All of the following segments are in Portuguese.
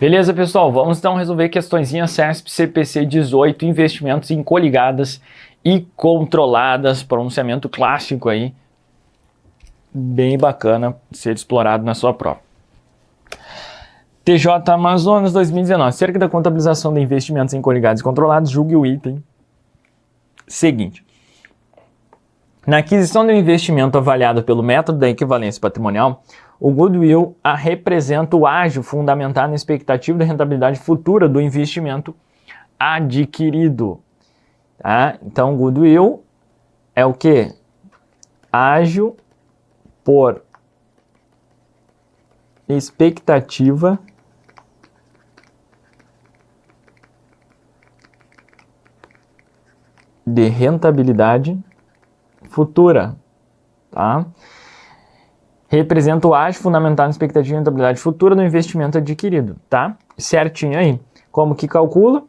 Beleza, pessoal? Vamos então resolver questõezinhas CESP CPC 18, investimentos em coligadas e controladas, pronunciamento clássico aí, bem bacana de ser explorado na sua prova. TJ Amazonas 2019, cerca da contabilização de investimentos em coligados e controlados, julgue o item seguinte. Na aquisição de um investimento avaliado pelo método da equivalência patrimonial, o goodwill representa o ágio fundamentado na expectativa de rentabilidade futura do investimento adquirido. Tá? Então, goodwill é o quê? Ágio por expectativa de rentabilidade futura, tá? Representa o ágio fundamentado na expectativa de rentabilidade futura do investimento adquirido, tá? Certinho aí. Como que calcula?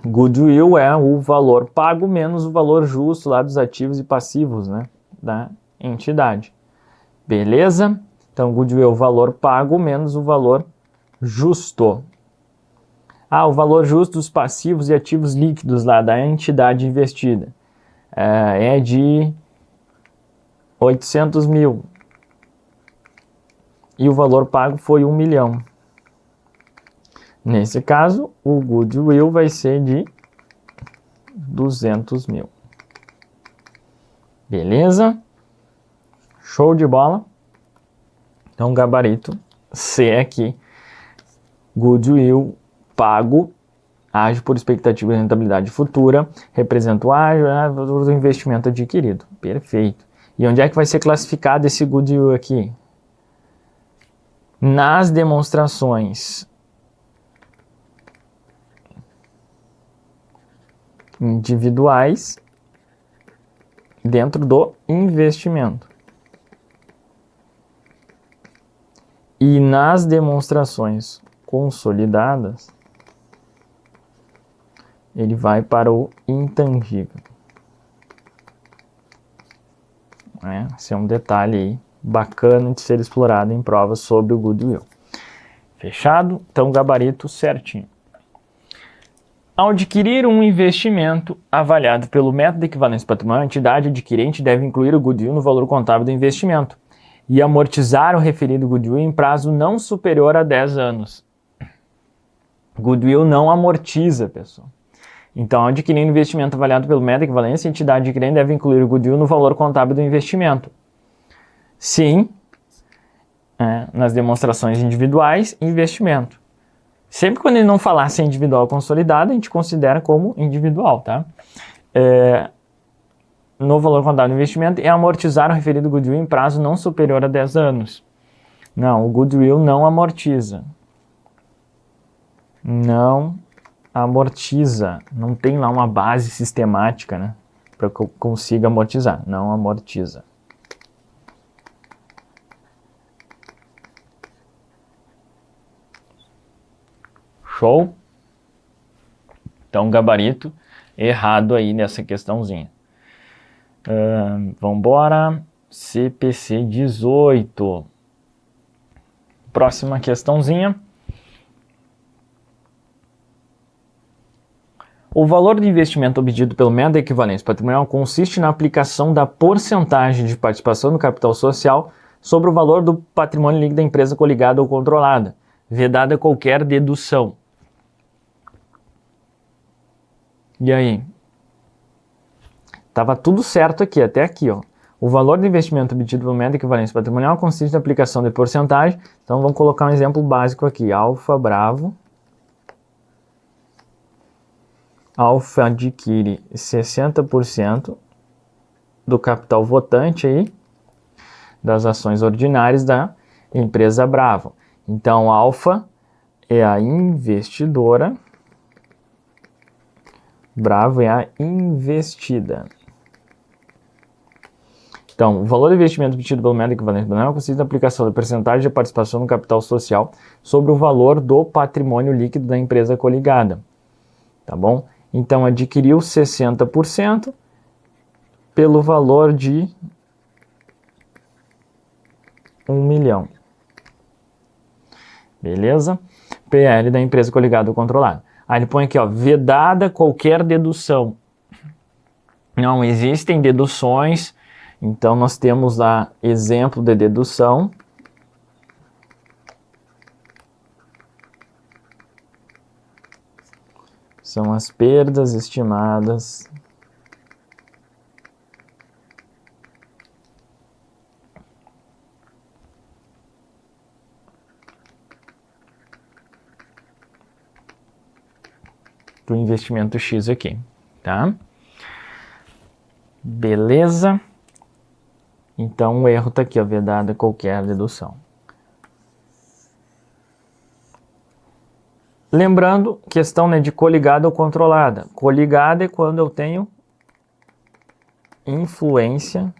Goodwill é o valor pago menos o valor justo lá dos ativos e passivos, né, da entidade. Beleza? Então, goodwill é o valor pago menos o valor justo. O valor justo dos passivos e ativos líquidos lá da entidade investida é de 800 mil. E o valor pago foi 1 milhão. Nesse caso, o goodwill vai ser de 200 mil. Beleza? Show de bola? Então, gabarito C aqui. Goodwill pago, ágio por expectativa de rentabilidade futura, representa o ágio do investimento adquirido. Perfeito. E onde é que vai ser classificado esse goodwill aqui? Nas demonstrações individuais dentro do investimento. E nas demonstrações consolidadas, ele vai para o intangível. Esse é um detalhe aí bacana de ser explorado em provas sobre o goodwill. Fechado? Então, gabarito certinho. Ao adquirir um investimento avaliado pelo método de equivalência patrimonial, a entidade adquirente deve incluir o goodwill no valor contábil do investimento e amortizar o referido goodwill em prazo não superior a 10 anos. Goodwill não amortiza, pessoal. Então, ao adquirir um investimento avaliado pelo método de equivalência, a entidade adquirente deve incluir o goodwill no valor contábil do investimento. Sim, nas demonstrações individuais, investimento. Sempre quando ele não falar se é individual ou consolidado, a gente considera como individual, tá? No valor contábil do investimento é amortizar o referido goodwill em prazo não superior a 10 anos. Não, o goodwill não amortiza. Não amortiza. Não tem lá uma base sistemática, né, para que eu consiga amortizar. Não amortiza. Show? Então, gabarito errado aí nessa questãozinha. Vamos embora. CPC 18. Próxima questãozinha. O valor do investimento obtido pelo método de equivalência patrimonial consiste na aplicação da porcentagem de participação no capital social sobre o valor do patrimônio líquido da empresa coligada ou controlada, vedada qualquer dedução. E aí? Tava tudo certo aqui, até aqui, ó. O valor do investimento obtido pelo método de equivalência patrimonial consiste na aplicação de porcentagem. Então, vamos colocar um exemplo básico aqui. Alfa Bravo. Alfa adquire 60% do capital votante aí, das ações ordinárias da empresa Bravo. Então, Alfa é a investidora, Bravo é a investida. Então, o valor do investimento obtido pelo método de equivalência patrimonial consiste na aplicação da percentagem de participação no capital social sobre o valor do patrimônio líquido da empresa coligada. Tá bom? Então, adquiriu 60% pelo valor de 1 milhão. Beleza? PL da empresa coligada ou controlada. Aí ele põe aqui, ó, vedada qualquer dedução. Não existem deduções, então nós temos lá exemplo de dedução. São as perdas estimadas do investimento X aqui, tá? Beleza? Então o erro tá aqui, ó, vedada qualquer dedução. Lembrando, questão, né, de coligada ou controlada. Coligada é quando eu tenho influência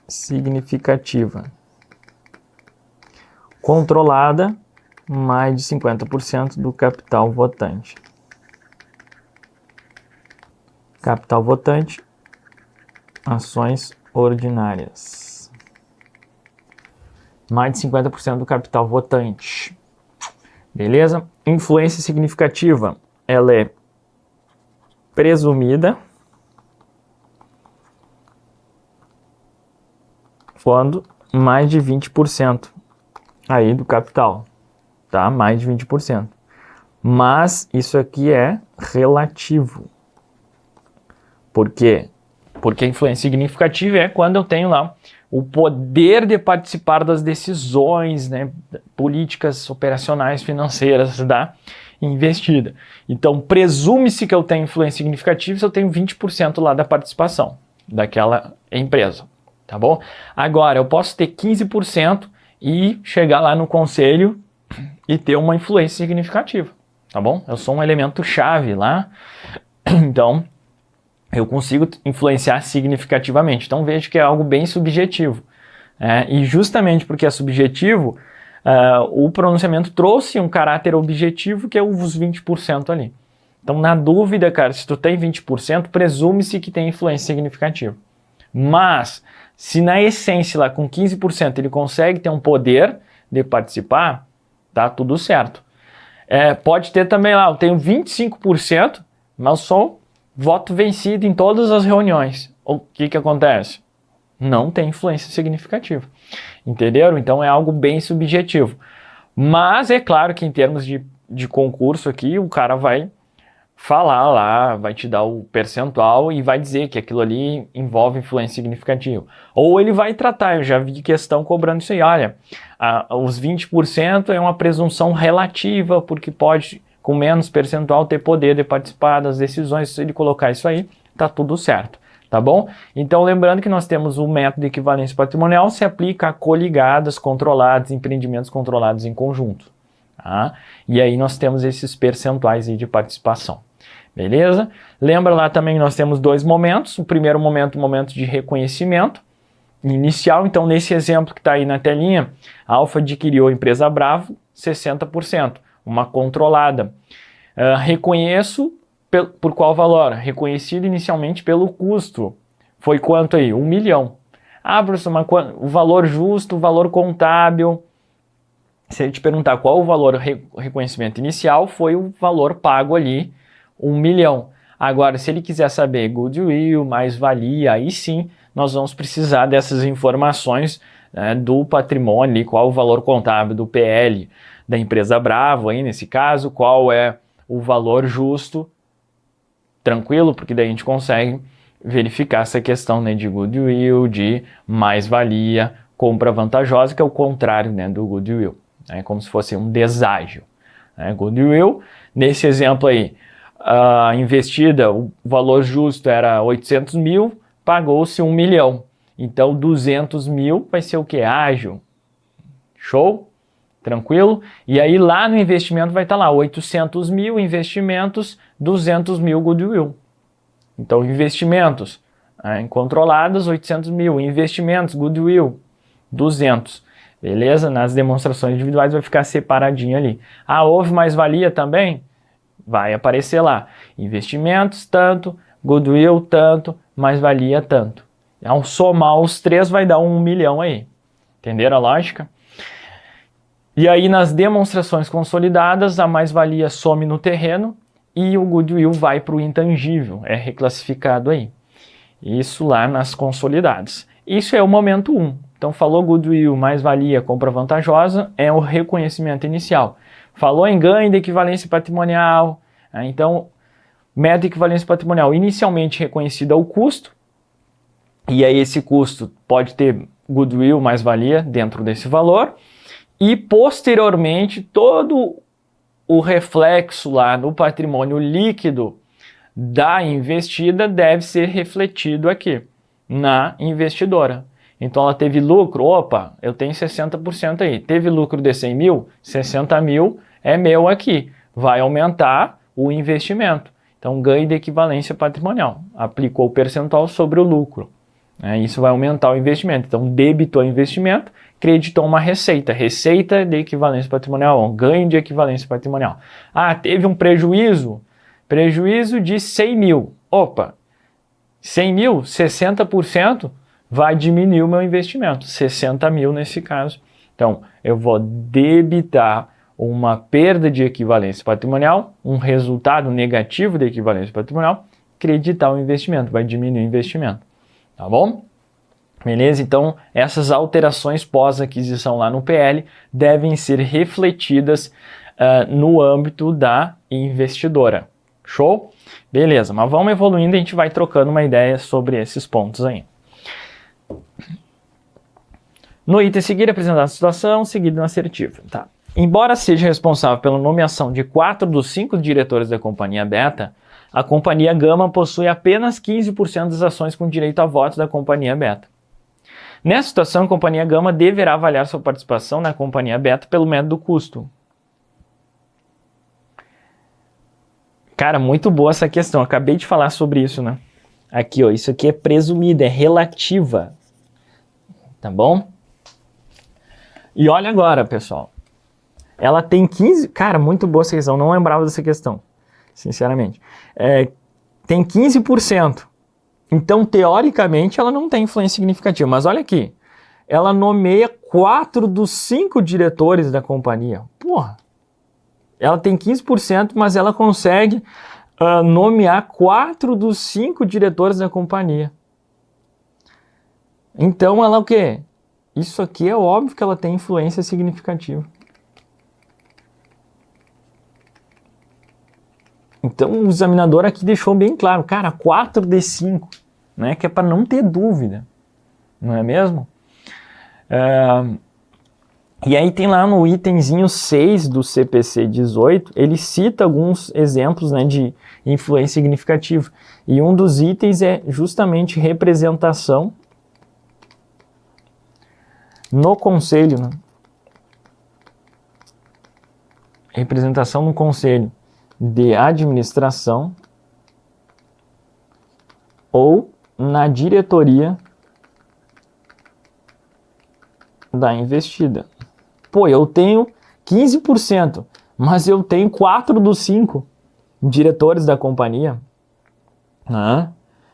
significativa. Controlada, mais de 50% do capital votante. Capital votante, ações ordinárias. Mais de 50% do capital votante. Beleza? Influência significativa, ela é presumida quando mais de 20% aí do capital, tá? Mais de 20%. Mas isso aqui é relativo. Por quê? Porque a influência significativa é quando eu tenho lá o poder de participar das decisões, né, políticas operacionais financeiras da investida. Então, presume-se que eu tenho influência significativa se eu tenho 20% lá da participação daquela empresa, tá bom? Agora, eu posso ter 15% e chegar lá no conselho e ter uma influência significativa, tá bom? Eu sou um elemento chave lá, então eu consigo influenciar significativamente. Então vejo que é algo bem subjetivo. E justamente porque é subjetivo, o pronunciamento trouxe um caráter objetivo que é os 20% ali. Então, na dúvida, cara, se tu tem 20%, presume-se que tem influência significativa. Mas, se na essência lá com 15% ele consegue ter um poder de participar, tá tudo certo. Pode ter também lá, eu tenho 25%, mas eu sou voto vencido em todas as reuniões. O que acontece? Não tem influência significativa. Entenderam? Então é algo bem subjetivo. Mas é claro que em termos de concurso aqui, o cara vai falar lá, vai te dar o percentual e vai dizer que aquilo ali envolve influência significativa. Ou ele vai tratar, eu já vi questão cobrando isso aí, olha, os 20% é uma presunção relativa, porque pode, com menos percentual, ter poder de participar das decisões. Se ele colocar isso aí, tá tudo certo, tá bom? Então, lembrando que nós temos o método de equivalência patrimonial, se aplica a coligadas, controladas, empreendimentos controlados em conjunto, tá? E aí nós temos esses percentuais aí de participação, beleza? Lembra lá também que nós temos dois momentos. O primeiro momento, o momento de reconhecimento inicial. Então, nesse exemplo que está aí na telinha, a Alfa adquiriu a empresa Bravo, 60%. Uma controlada. Reconheço por qual valor? Reconhecido inicialmente pelo custo. Foi quanto aí? 1 milhão. Professor, mas o valor justo, o valor contábil. Se ele te perguntar qual o valor reconhecimento inicial, foi o valor pago ali, 1 milhão. Agora, se ele quiser saber goodwill, mais-valia, aí sim, nós vamos precisar dessas informações, né, do patrimônio, ali, qual o valor contábil do PL da empresa Bravo, aí nesse caso, qual é o valor justo, tranquilo, porque daí a gente consegue verificar essa questão, né, de goodwill, de mais-valia, compra vantajosa, que é o contrário, né, do goodwill. É como se fosse um deságio. Goodwill, nesse exemplo aí, a investida, o valor justo era 800 mil, pagou-se 1 milhão. Então, 200 mil vai ser o que? Ágio. Show? Tranquilo? E aí lá no investimento vai estar lá 800 mil investimentos, 200 mil goodwill. Então, investimentos controlados, 800 mil. Investimentos, goodwill, 200. Beleza? Nas demonstrações individuais vai ficar separadinho ali. Houve mais-valia também? Vai aparecer lá. Investimentos, tanto. Goodwill, tanto. Mais-valia, tanto. Ao somar os três vai dar 1 milhão aí. Entenderam a lógica? E aí nas demonstrações consolidadas, a mais-valia some no terreno e o goodwill vai para o intangível, é reclassificado aí. Isso lá nas consolidadas. Isso é o momento 1. Então falou goodwill, mais-valia, compra vantajosa, é o reconhecimento inicial. Falou em ganho de equivalência patrimonial, então método de equivalência patrimonial inicialmente reconhecido ao custo, e aí esse custo pode ter goodwill, mais-valia dentro desse valor, e posteriormente todo o reflexo lá no patrimônio líquido da investida deve ser refletido aqui na investidora. Então ela teve lucro, opa, eu tenho 60% aí, teve lucro de 100 mil, 60 mil é meu aqui, vai aumentar o investimento. Então ganho de equivalência patrimonial, aplicou o percentual sobre o lucro. Isso vai aumentar o investimento. Então, débito ao investimento, creditou uma receita. Receita de equivalência patrimonial, um ganho de equivalência patrimonial. Ah, teve um prejuízo? Prejuízo de 100 mil. Opa, 100 mil, 60% vai diminuir o meu investimento. 60 mil nesse caso. Então, eu vou debitar uma perda de equivalência patrimonial, um resultado negativo de equivalência patrimonial, creditar o investimento, vai diminuir o investimento. Tá bom? Beleza? Então, essas alterações pós-aquisição lá no PL devem ser refletidas no âmbito da investidora. Show? Beleza, mas vamos evoluindo e a gente vai trocando uma ideia sobre esses pontos aí. No item seguinte, apresentar a situação, seguido na assertiva. Tá. Embora seja responsável pela nomeação de 4 dos 5 diretores da companhia beta, a companhia gama possui apenas 15% das ações com direito a voto da companhia beta. Nessa situação, a companhia gama deverá avaliar sua participação na companhia beta pelo método custo. Cara, muito boa essa questão. Acabei de falar sobre isso, né? Aqui, ó, isso aqui é presumida, é relativa. Tá bom? E olha agora, pessoal. Ela tem 15... Cara, muito boa essa questão. Não lembrava dessa questão, sinceramente. Tem 15%. Então, teoricamente, ela não tem influência significativa. Mas olha aqui. Ela nomeia 4 dos 5 diretores da companhia. Porra! Ela tem 15%, mas ela consegue nomear 4 dos 5 diretores da companhia. Então, ela o quê? Isso aqui é óbvio que ela tem influência significativa. Então, o examinador aqui deixou bem claro, cara, 4 de 5, né? Que é para não ter dúvida, não é mesmo? E aí tem lá no itemzinho 6 do CPC 18, ele cita alguns exemplos, né, de influência significativa. E um dos itens é justamente representação no conselho, né? Representação no conselho de administração ou na diretoria da investida. Pô, eu tenho 15%, mas eu tenho 4 dos 5 diretores da companhia.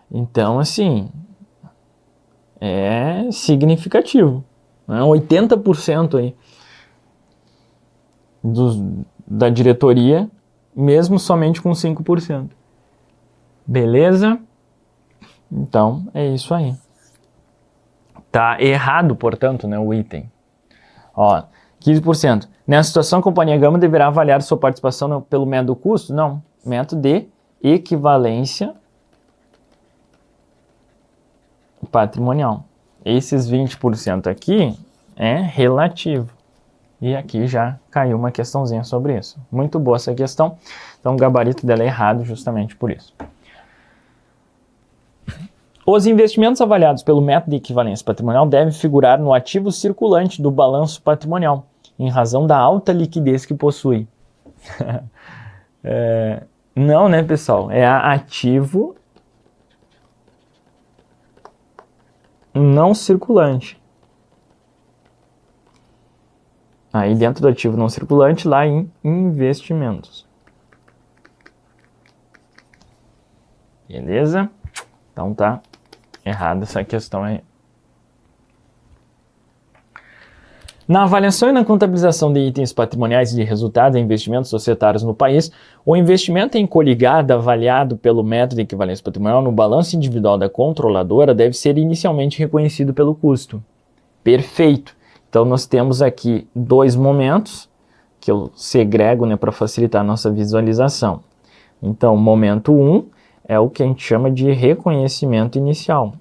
Então, assim, é significativo. 80% aí da diretoria, mesmo somente com 5%. Beleza? Então, é isso aí. Tá errado, portanto, né, o item. Ó, 15%. Nessa situação, a companhia gama deverá avaliar sua participação pelo método custo? Não. Método de equivalência patrimonial. Esses 20% aqui é relativo. E aqui já caiu uma questãozinha sobre isso. Muito boa essa questão. Então o gabarito dela é errado justamente por isso. Os investimentos avaliados pelo método de equivalência patrimonial devem figurar no ativo circulante do balanço patrimonial, em razão da alta liquidez que possui. Não, né, pessoal? É ativo não circulante. Aí dentro do ativo não circulante, lá em investimentos. Beleza? Então tá errada essa questão aí. Na avaliação e na contabilização de itens patrimoniais e de resultados de investimentos societários no país, o investimento em coligada avaliado pelo método de equivalência patrimonial no balanço individual da controladora deve ser inicialmente reconhecido pelo custo. Perfeito! Então, nós temos aqui dois momentos que eu segrego, né, para facilitar a nossa visualização. Então, momento 1 é o que a gente chama de reconhecimento inicial.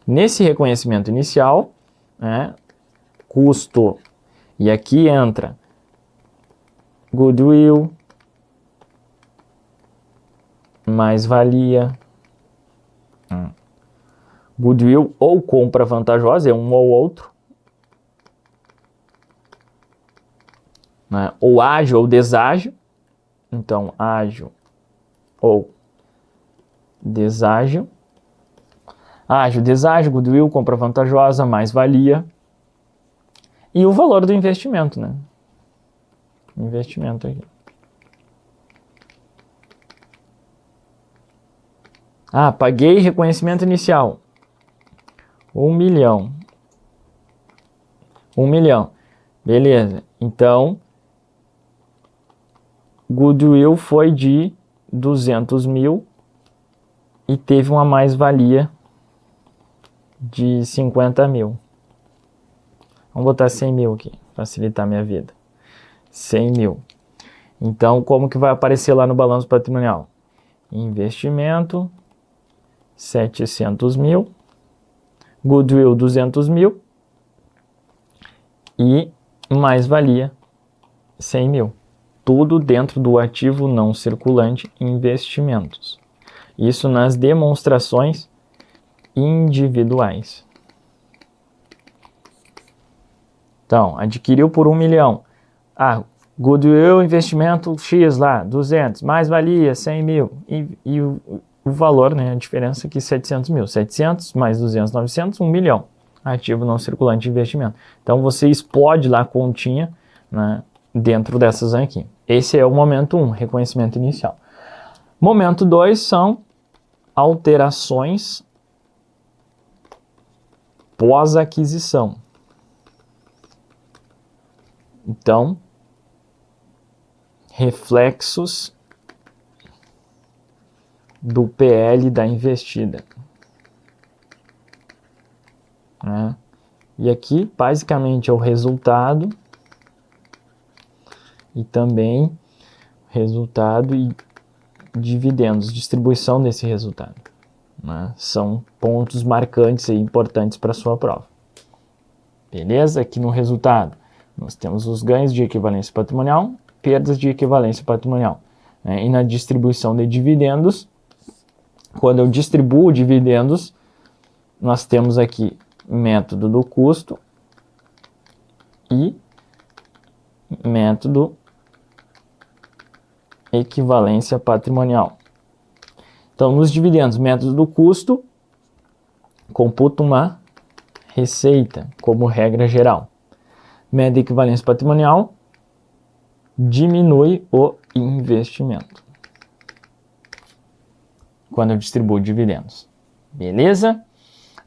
Nesse reconhecimento inicial, né, custo, e aqui entra goodwill, mais-valia, goodwill ou compra vantajosa, é um ou outro, né, ou ágio ou deságio, então ágio ou deságio. Ágio, deságio, goodwill, compra vantajosa, mais-valia. E o valor do investimento, né? Investimento aqui. Paguei reconhecimento inicial. 1 milhão. 1 milhão. Beleza. Então, goodwill foi de 200 mil e teve uma mais-valia de 50 mil. Vamos botar 100 mil aqui, facilitar minha vida. 100 mil. Então, como que vai aparecer lá no balanço patrimonial? Investimento, 700 mil. Goodwill, 200 mil. E mais-valia, 100 mil. Tudo dentro do ativo não circulante investimentos. Isso nas demonstrações individuais. Então, adquiriu por 1 milhão. Goodwill, investimento X lá, 200, mais-valia, 100 mil. E o valor, né, a diferença aqui, 700 mil. 700 mais 200, 900, 1 milhão. Ativo não circulante de investimento. Então, você explode lá a continha, né, dentro dessas aqui. Esse é o momento 1, reconhecimento inicial. Momento 2 são alterações pós-aquisição. Então, reflexos do PL da investida. Né? E aqui, basicamente, é o resultado e também resultado e dividendos, distribuição desse resultado. Né? São pontos marcantes e importantes para a sua prova. Beleza? Aqui no resultado, nós temos os ganhos de equivalência patrimonial, perdas de equivalência patrimonial. Né? E na distribuição de dividendos, quando eu distribuo dividendos, nós temos aqui método do custo e método equivalência patrimonial. Então, nos dividendos, método do custo, computa uma receita, como regra geral. Método de equivalência patrimonial, diminui o investimento quando eu distribuo dividendos. Beleza?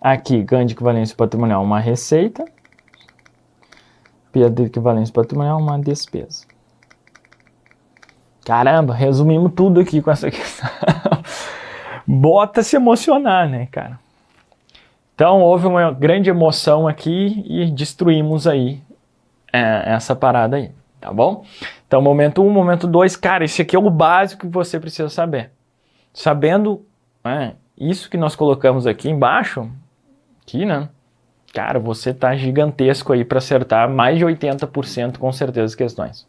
Aqui, ganho de equivalência patrimonial, uma receita. Perda de equivalência patrimonial, uma despesa. Caramba, resumimos tudo aqui com essa questão. Bota se emocionar, né, cara? Então, houve uma grande emoção aqui e destruímos aí essa parada aí, tá bom? Então, momento 1, momento 2, cara, esse aqui é o básico que você precisa saber. Sabendo isso que nós colocamos aqui embaixo, aqui, né? Cara, você tá gigantesco aí para acertar mais de 80% com certeza das questões.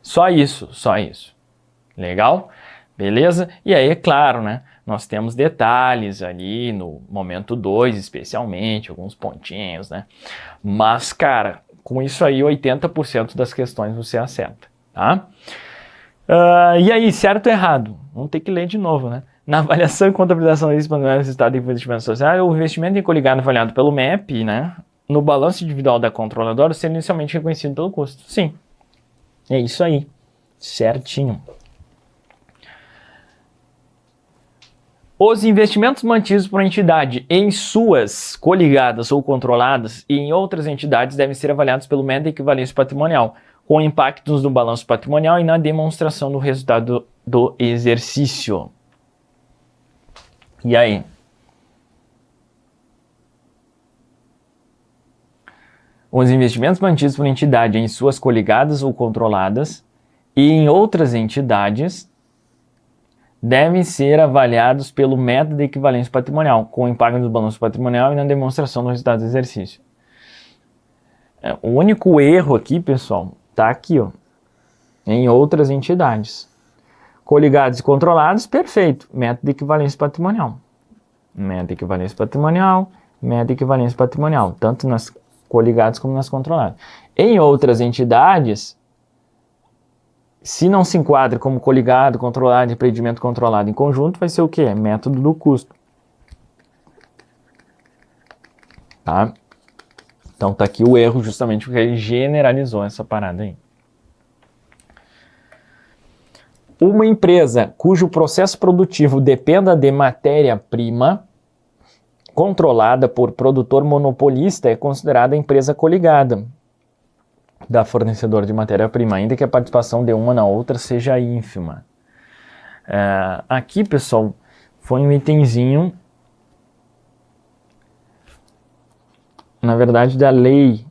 Só isso, só isso. Legal? Beleza? E aí, é claro, né? Nós temos detalhes ali no momento 2, especialmente, alguns pontinhos, né? Mas, cara, com isso aí, 80% das questões você acerta, tá? E aí, certo ou errado? Vamos ter que ler de novo, né? Na avaliação e contabilização do resultado de investimento social, o investimento em coligado avaliado pelo MEP, né? No balanço individual da controladora, ser inicialmente reconhecido pelo custo. Sim. É isso aí. Certinho. Os investimentos mantidos por uma entidade em suas coligadas ou controladas e em outras entidades devem ser avaliados pelo método de equivalência patrimonial, com impactos no balanço patrimonial e na demonstração do resultado do exercício. E aí? Os investimentos mantidos por uma entidade em suas coligadas ou controladas e em outras entidades devem ser avaliados pelo método de equivalência patrimonial, com impacto no balanço patrimonial e na demonstração do resultado do exercício. O único erro aqui, pessoal, tá aqui, ó, em outras entidades. Coligados e controlados, perfeito. Método de equivalência patrimonial. Método de equivalência patrimonial, método de equivalência patrimonial, tanto nas coligadas como nas controladas. Em outras entidades, se não se enquadra como coligado, controlado, empreendimento controlado em conjunto, vai ser o quê? Método do custo. Tá? Então tá aqui o erro, justamente porque ele generalizou essa parada aí. Uma empresa cujo processo produtivo dependa de matéria-prima controlada por produtor monopolista é considerada empresa coligada da fornecedora de matéria-prima, ainda que a participação de uma na outra seja ínfima. Aqui, pessoal, foi um itemzinho, na verdade, da lei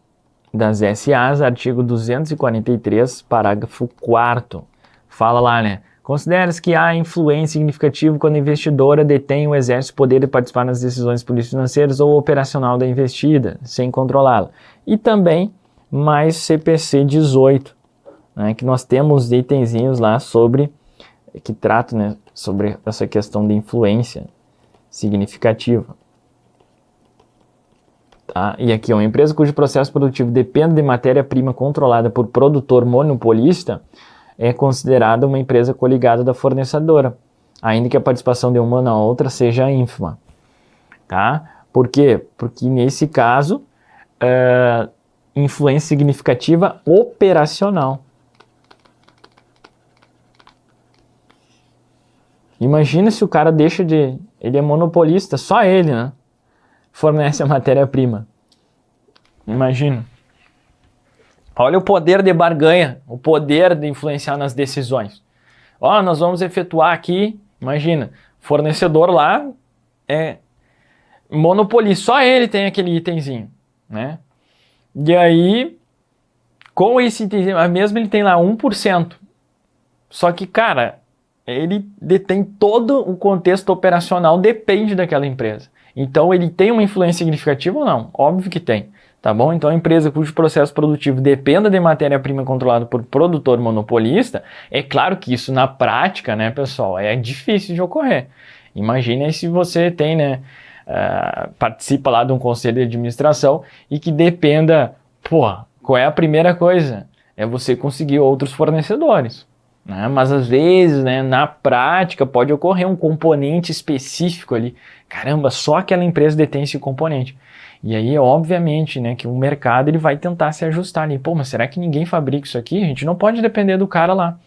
das SAs, artigo 243, parágrafo 4º. Fala lá, né? Considera-se que há influência significativa quando a investidora detém ou exerce o poder de participar nas decisões políticas financeiras ou operacional da investida, sem controlá-la. E também mais CPC 18, né, que nós temos itenzinhos lá sobre, que tratam, né, sobre essa questão de influência significativa. Tá? E aqui, uma empresa cujo processo produtivo depende de matéria-prima controlada por produtor monopolista é considerada uma empresa coligada da fornecedora, ainda que a participação de uma na outra seja ínfima. Tá? Por quê? Porque nesse caso, influência significativa operacional. Imagina se o cara deixa de... Ele é monopolista, só ele, né? Fornece a matéria-prima. Imagina. Olha o poder de barganha, o poder de influenciar nas decisões. Ó, nós vamos efetuar aqui, imagina, fornecedor lá é monopolista, só ele tem aquele itemzinho, né? E aí, com esse itemzinho, mesmo ele tem lá 1%, só que, cara, ele detém todo o contexto operacional, depende daquela empresa. Então, ele tem uma influência significativa ou não? Óbvio que tem. Tá bom? Então, a empresa cujo processo produtivo dependa de matéria-prima controlada por produtor monopolista, é claro que isso na prática, né, pessoal, é difícil de ocorrer. Imagine se você tem, né, participa lá de um conselho de administração e que dependa, qual é a primeira coisa? É você conseguir outros fornecedores. Né? Mas às vezes, né, na prática, pode ocorrer um componente específico ali. Caramba, só aquela empresa detém esse componente. E aí, obviamente, né, que o mercado ele vai tentar se ajustar ali. Mas será que ninguém fabrica isso aqui? A gente não pode depender do cara lá.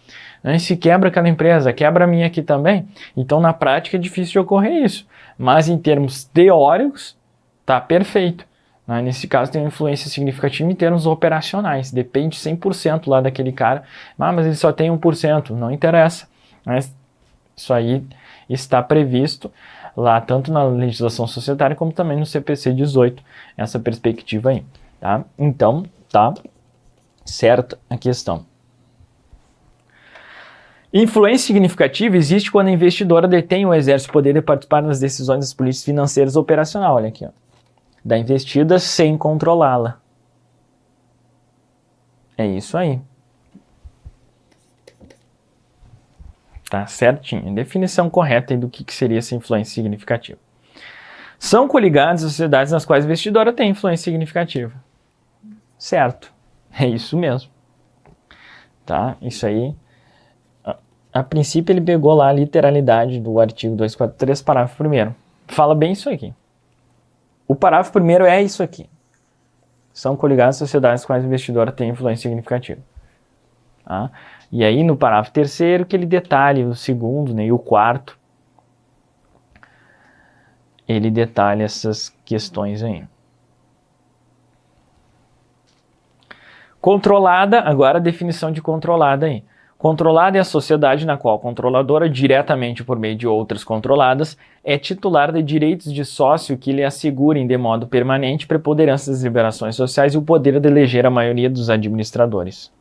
Né? Se quebra aquela empresa, quebra a minha aqui também. Então, na prática, é difícil de ocorrer isso. Mas em termos teóricos, tá perfeito. Né? Nesse caso, tem uma influência significativa em termos operacionais. Depende 100% lá daquele cara. Mas ele só tem 1%. Não interessa. Mas isso aí está previsto lá tanto na legislação societária como também no CPC 18, essa perspectiva aí, tá? Então, tá certa a questão. Influência significativa existe quando a investidora detém ou exerce o poder de participar nas decisões das políticas financeiras operacionais, olha aqui, ó, da investida sem controlá-la. É isso aí. Tá certinho. Definição correta aí do que seria essa influência significativa. São coligadas as sociedades nas quais a investidora tem influência significativa. Certo. É isso mesmo. Tá? Isso aí. A princípio ele pegou lá a literalidade do artigo 243, parágrafo 1º. Fala bem isso aqui. O parágrafo 1º é isso aqui. São coligadas as sociedades nas quais a investidora tem influência significativa. Tá? E aí no parágrafo 3º que ele detalha o segundo, né, e o quarto ele detalha essas questões aí. Controlada, agora a definição de controlada aí. Controlada é a sociedade na qual a controladora, diretamente por meio de outras controladas, é titular de direitos de sócio que lhe assegurem de modo permanente preponderância das liberações sociais e o poder de eleger a maioria dos administradores.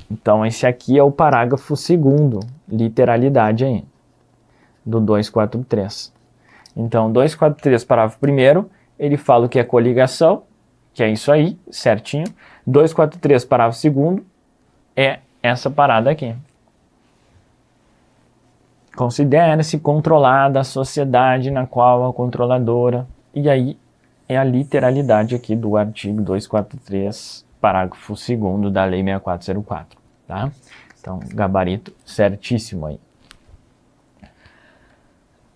Então esse aqui é o parágrafo 2º, literalidade aí, do 243. Então 243, parágrafo 1º, ele fala o que é coligação, que é isso aí, certinho. 243, parágrafo 2º, é essa parada aqui. Considera-se controlada a sociedade na qual a controladora... E aí é a literalidade aqui do artigo 243, parágrafo 2º da Lei 6404. Tá? Então, gabarito certíssimo aí.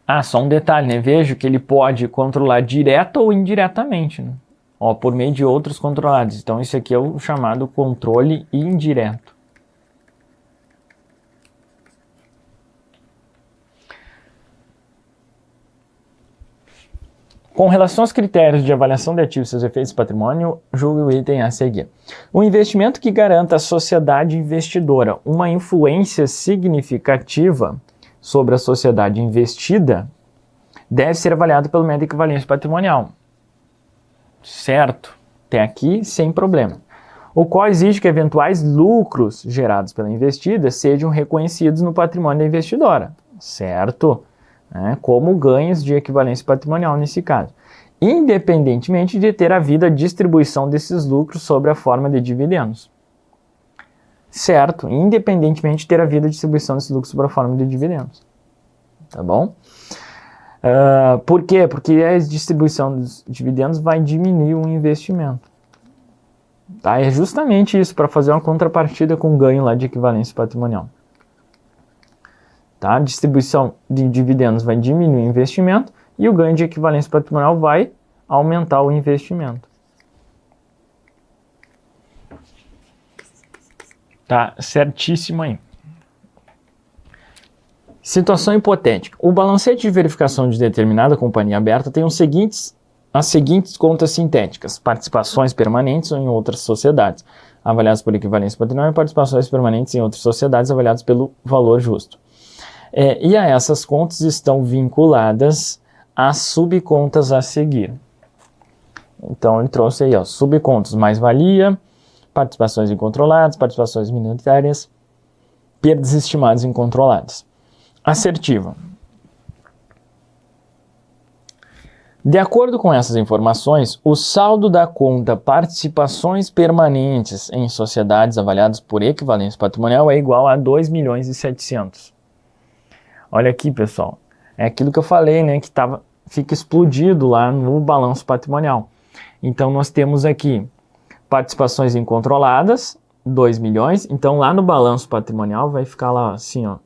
Ah, só um detalhe, né? Vejo que ele pode controlar direta ou indiretamente, né? Ó, por meio de outros controlados. Então, esse aqui é o chamado controle indireto. Com relação aos critérios de avaliação de ativos e seus efeitos de patrimônio, julgue o item a seguir. O investimento que garanta à sociedade investidora uma influência significativa sobre a sociedade investida deve ser avaliado pelo método de equivalência patrimonial. Certo? Até aqui, sem problema. O qual exige que eventuais lucros gerados pela investida sejam reconhecidos no patrimônio da investidora. Certo? Como ganhos de equivalência patrimonial nesse caso. Independentemente de ter havido a distribuição desses lucros sob a forma de dividendos. Certo? Independentemente de ter havido a distribuição desses lucros sob a forma de dividendos. Tá bom? Por quê? Porque a distribuição dos dividendos vai diminuir o investimento. Tá? É justamente isso, para fazer uma contrapartida com ganho lá de equivalência patrimonial. Tá? A distribuição de dividendos vai diminuir o investimento e o ganho de equivalência patrimonial vai aumentar o investimento. Tá certíssimo aí. Situação hipotética. O balancete de verificação de determinada companhia aberta tem as seguintes contas sintéticas: participações permanentes em outras sociedades, avaliadas por equivalência patrimonial, e participações permanentes em outras sociedades, avaliadas pelo valor justo. E a essas contas estão vinculadas as subcontas a seguir. Então ele trouxe aí, ó, subcontas: mais-valia, participações incontroladas, participações minoritárias, perdas estimadas incontroladas. Assertiva. De acordo com essas informações, o saldo da conta participações permanentes em sociedades avaliadas por equivalência patrimonial é igual a 2.700.000. Olha aqui, pessoal. É aquilo que eu falei, né, que fica explodido lá no balanço patrimonial. Então nós temos aqui participações incontroladas, 2 milhões. Então lá no balanço patrimonial vai ficar lá assim, ó,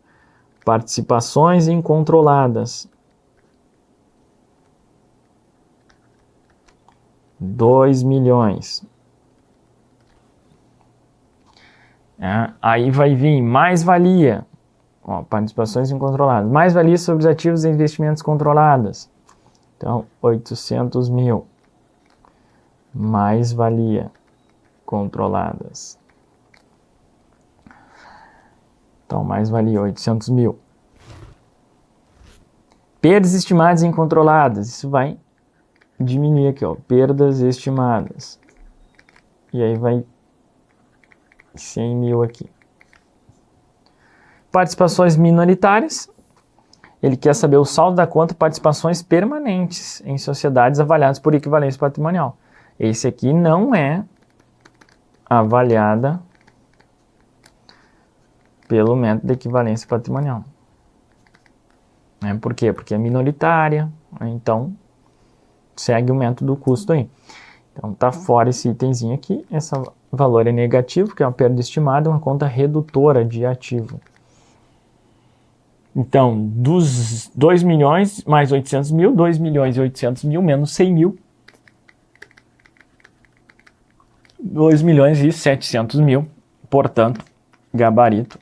participações incontroladas, 2 milhões. Aí vai vir mais-valia, participações incontroladas, mais-valia sobre os ativos e investimentos controladas. Então, 800.000, mais-valia controladas. Então, mais-valia 800.000. Perdas estimadas incontroladas. Isso vai diminuir aqui, ó. Perdas estimadas. E aí vai 100.000 aqui. Participações minoritárias. Ele quer saber o saldo da conta participações permanentes em sociedades avaliadas por equivalência patrimonial. Esse aqui não é avaliada pelo método de equivalência patrimonial. Por quê? Porque é minoritária, então segue o método do custo aí. Então tá fora esse itemzinho aqui, esse valor é negativo, que é uma perda estimada, uma conta redutora de ativo. Então, dos 2 milhões mais 800.000, 2 milhões e 800.000 menos 100.000, 2 milhões e 700.000, portanto, gabarito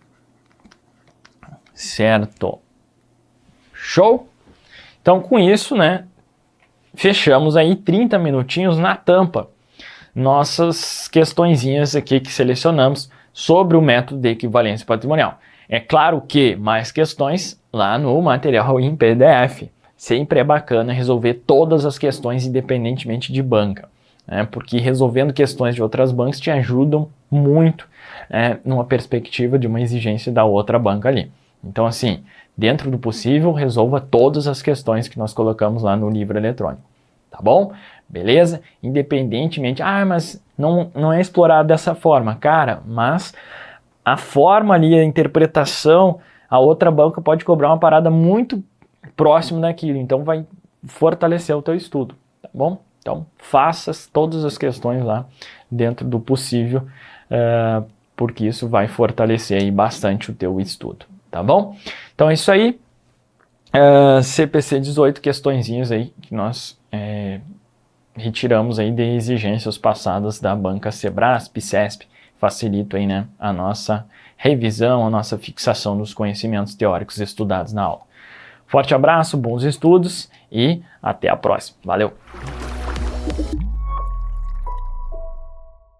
certo. Show? Então, com isso, né, fechamos aí 30 minutinhos na tampa nossas questõezinhas aqui que selecionamos sobre o método de equivalência patrimonial. É claro que mais questões lá no material em PDF. Sempre é bacana resolver todas as questões independentemente de banca, né? Porque resolvendo questões de outras bancas te ajudam muito numa perspectiva de uma exigência da outra banca ali. Então, assim, dentro do possível, resolva todas as questões que nós colocamos lá no livro eletrônico. Tá bom? Beleza? Independentemente, mas não é explorado dessa forma. Cara, mas a forma ali, a interpretação, a outra banca pode cobrar uma parada muito próximo daquilo. Então vai fortalecer o teu estudo, tá bom? Então faça todas as questões lá dentro do possível, porque isso vai fortalecer aí bastante o teu estudo, tá bom? Então é isso aí. CPC 18 questõezinhas aí que nós retiramos aí de exigências passadas da banca Sebrasp, CESP, facilita aí, né, a nossa revisão, a nossa fixação dos conhecimentos teóricos estudados na aula. Forte abraço, bons estudos e até a próxima. Valeu!